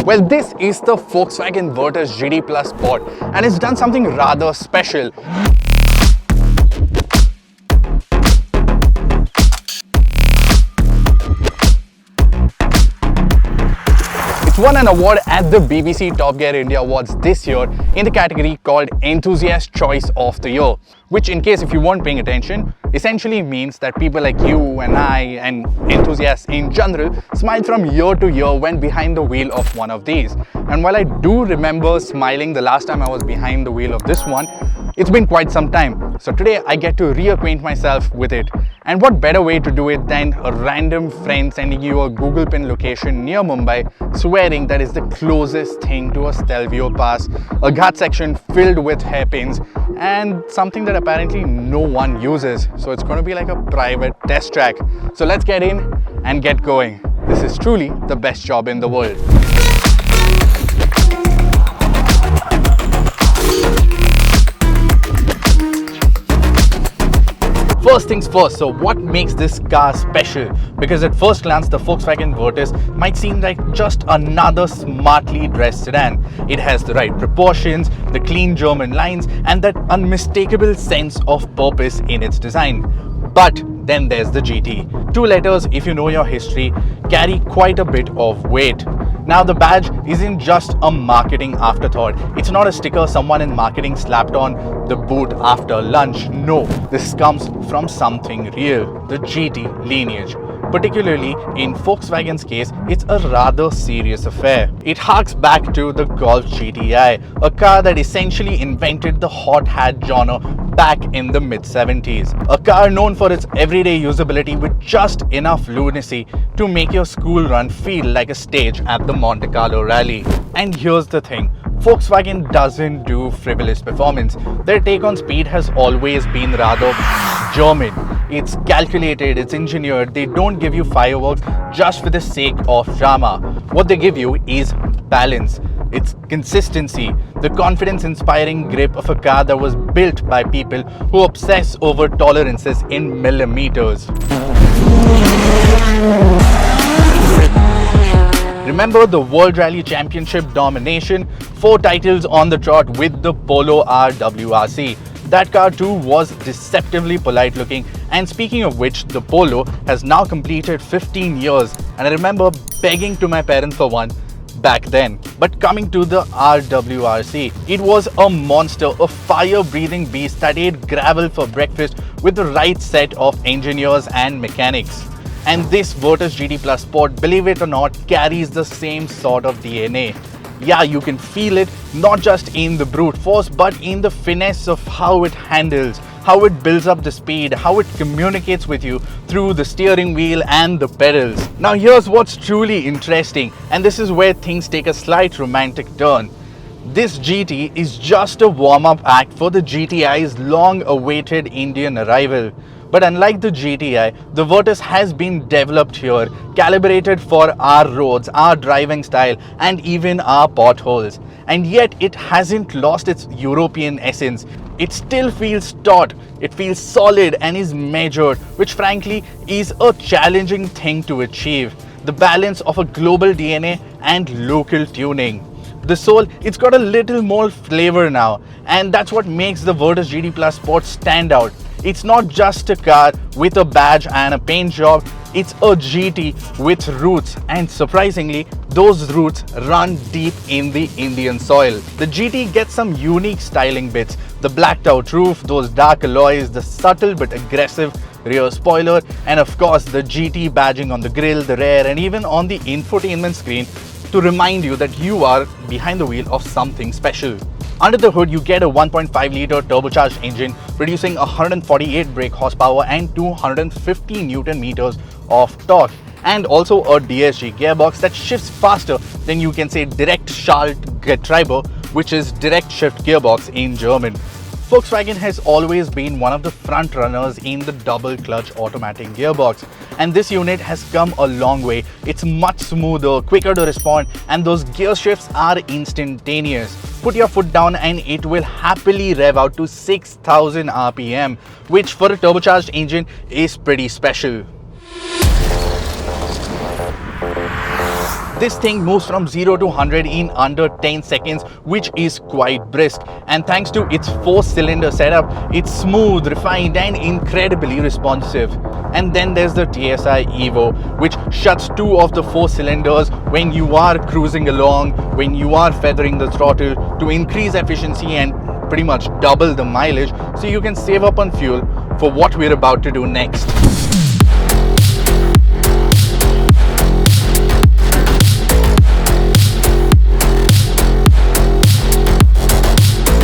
Well, this is the Volkswagen Virtus GT Plus Sport, and it's done something rather special. Won an award at the BBC Top Gear India Awards this year in the category called Enthusiast Choice of the Year, which, in case if you weren't paying attention, essentially means that people like you and I and enthusiasts in general smile from year to year when behind the wheel of one of these. And while I do remember smiling the last time I was behind the wheel of this one, it's been quite some time. So today I get to reacquaint myself with it. And what better way to do it than a random friend sending you a Google Pin location near Mumbai, swearing that is the closest thing to a Stelvio pass, a ghat section filled with hairpins, and something that apparently no one uses. So it's going to be like a private test track. So let's get in and get going. This is truly the best job in the world. First things first, so what makes this car special? Because at first glance, the Volkswagen Virtus might seem like just another smartly dressed sedan. It has the right proportions, the clean German lines, and that unmistakable sense of purpose in its design. But then there's the GT. Two letters, if you know your history, carry quite a bit of weight. Now the badge isn't just a marketing afterthought. It's not a sticker someone in marketing slapped on the boot after lunch. No, this comes from something real, the GT lineage. Particularly in Volkswagen's case, it's a rather serious affair. It harks back to the Golf GTI, a car that essentially invented the hot hatch genre back in the mid-70s. A car known for its everyday usability with just enough lunacy to make your school run feel like a stage at the Monte Carlo rally. And here's the thing, Volkswagen doesn't do frivolous performance. Their take on speed has always been rather German. It's calculated, it's engineered. They don't give you fireworks just for the sake of drama. What they give you is balance. It's consistency, the confidence-inspiring grip of a car that was built by people who obsess over tolerances in millimeters. Remember the World Rally Championship domination? 4 titles on the trot with the Polo RWRC. That car too was deceptively polite looking, and speaking of which, the Polo has now completed 15 years, and I remember begging to my parents for one back then. But coming to the RWRC, it was a monster, a fire-breathing beast that ate gravel for breakfast with the right set of engineers and mechanics. And this Virtus GT Plus Sport, believe it or not, carries the same sort of DNA. Yeah, you can feel it, not just in the brute force, but in the finesse of how it handles, how it builds up the speed, how it communicates with you through the steering wheel and the pedals. Now here's what's truly interesting, and this is where things take a slight romantic turn. This GT is just a warm-up act for the GTI's long-awaited Indian arrival. But unlike the GTI, the Virtus has been developed here, calibrated for our roads, our driving style, and even our potholes. And yet it hasn't lost its European essence. It still feels taut, it feels solid and is measured, which frankly is a challenging thing to achieve. The balance of a global DNA and local tuning. The soul, it's got a little more flavor now, and that's what makes the Virtus GT Plus Sport stand out. It's not just a car with a badge and a paint job, it's a GT with roots, and surprisingly, those roots run deep in the Indian soil. The GT gets some unique styling bits, the blacked out roof, those dark alloys, the subtle but aggressive rear spoiler, and of course the GT badging on the grille, the rear, and even on the infotainment screen to remind you that you are behind the wheel of something special. Under the hood, you get a 1.5-litre turbocharged engine producing 148 brake horsepower and 250 Newton meters of torque, and also a DSG gearbox that shifts faster than you can say direct Schaltgetriebe, which is direct shift gearbox in German. Volkswagen has always been one of the front runners in the double clutch automatic gearbox, and this unit has come a long way. It's much smoother, quicker to respond, and those gear shifts are instantaneous. Put your foot down and it will happily rev out to 6,000 RPM, which for a turbocharged engine is pretty special. This thing moves from 0 to 100 in under 10 seconds, which is quite brisk. And thanks to its 4-cylinder setup, it's smooth, refined and incredibly responsive. And then there's the TSI Evo, which shuts 2 of the 4 cylinders when you are cruising along, when you are feathering the throttle to increase efficiency and pretty much double the mileage, so you can save up on fuel for what we're about to do next.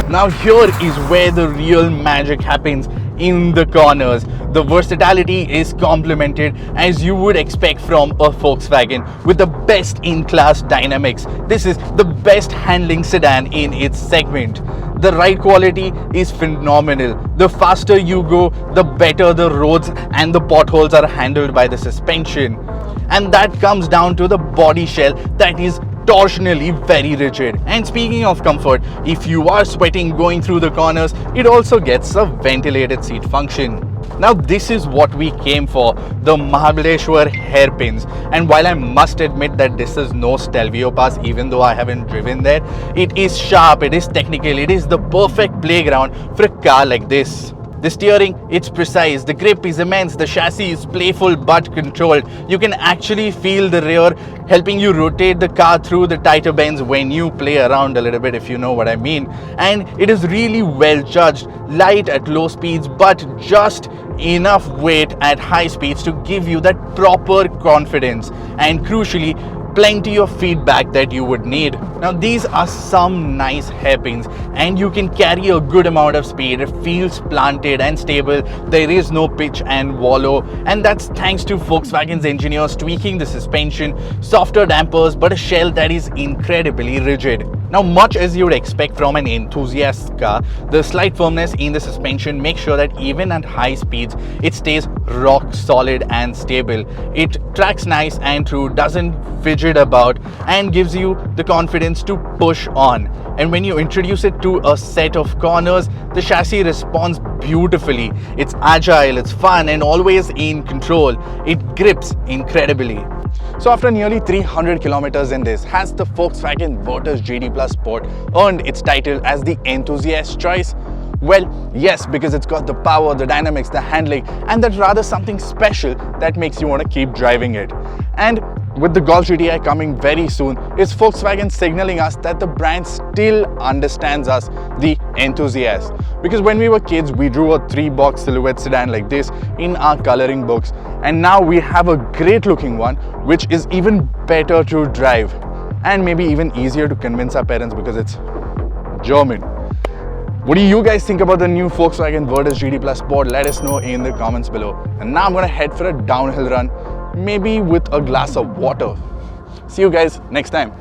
Now here is where the real magic happens in the corners. The versatility is complemented as you would expect from a Volkswagen with the best in-class dynamics. This is the best handling sedan in its segment. The ride quality is phenomenal. The faster you go, the better the roads and the potholes are handled by the suspension. And that comes down to the body shell that is torsionally very rigid. And speaking of comfort, if you are sweating going through the corners, it also gets a ventilated seat function. Now this is what we came for, the Mahabaleshwar hairpins. And while I must admit that this is no Stelvio pass, even though I haven't driven there, it is sharp, it is technical, it is the perfect playground for a car like this. The steering, it's precise, the grip is immense, the chassis is playful but controlled. You can actually feel the rear helping you rotate the car through the tighter bends when you play around a little bit, if you know what I mean. And it is really well judged, light at low speeds but just enough weight at high speeds to give you that proper confidence, and crucially plenty of feedback that you would need. Now these are some nice hairpins and you can carry a good amount of speed. It feels planted and stable. There is no pitch and wallow, and that's thanks to Volkswagen's engineers tweaking the suspension, softer dampers, but a shell that is incredibly rigid. Now, much as you would expect from an enthusiast car, the slight firmness in the suspension makes sure that even at high speeds, it stays rock solid and stable. It tracks nice and true, doesn't fidget about, and gives you the confidence to push on. And when you introduce it to a set of corners, the chassis responds beautifully. It's agile, it's fun, and always in control. It grips incredibly. So after nearly 300 kilometers in this, has the Volkswagen Virtus GT Plus Sport earned its title as the enthusiast choice? Well, yes, because it's got the power, the dynamics, the handling, and that rather something special that makes you want to keep driving it. And with the Golf GTI coming very soon, is Volkswagen signaling us that the brand still understands us, the enthusiasts. Because when we were kids, we drew a 3-box silhouette sedan like this in our coloring books. And now we have a great looking one, which is even better to drive. And maybe even easier to convince our parents because it's German. What do you guys think about the new Volkswagen Virtus GT Plus Sport? Let us know in the comments below. And now I'm gonna head for a downhill run, maybe with a glass of water. See you guys next time.